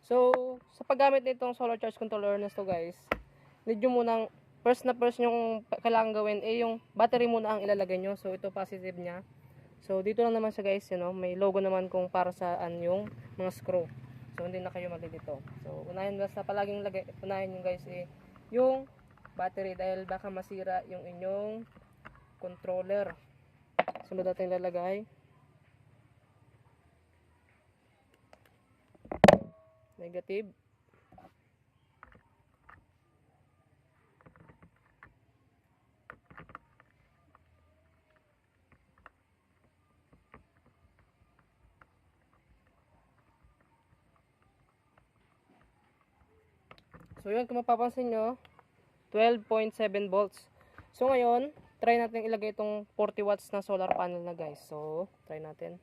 So, sa paggamit nitong solar charge controller na to guys, need nyo munang, first yung kailangan gawin, yung battery muna ang ilalagay nyo. So, ito positive niya. So, dito lang naman siya guys, may logo naman kung para saan yung mga screw. So, hindi na kayo malilito. So, unahin basta palaging unahin nyo guys yung battery dahil baka masira yung inyong controller. Sunod natin lalagay. Negative. So yun, kung mapapansin nyo, 12.7 volts. So ngayon, try natin ilagay itong 40 watts na solar panel na guys. So, try natin.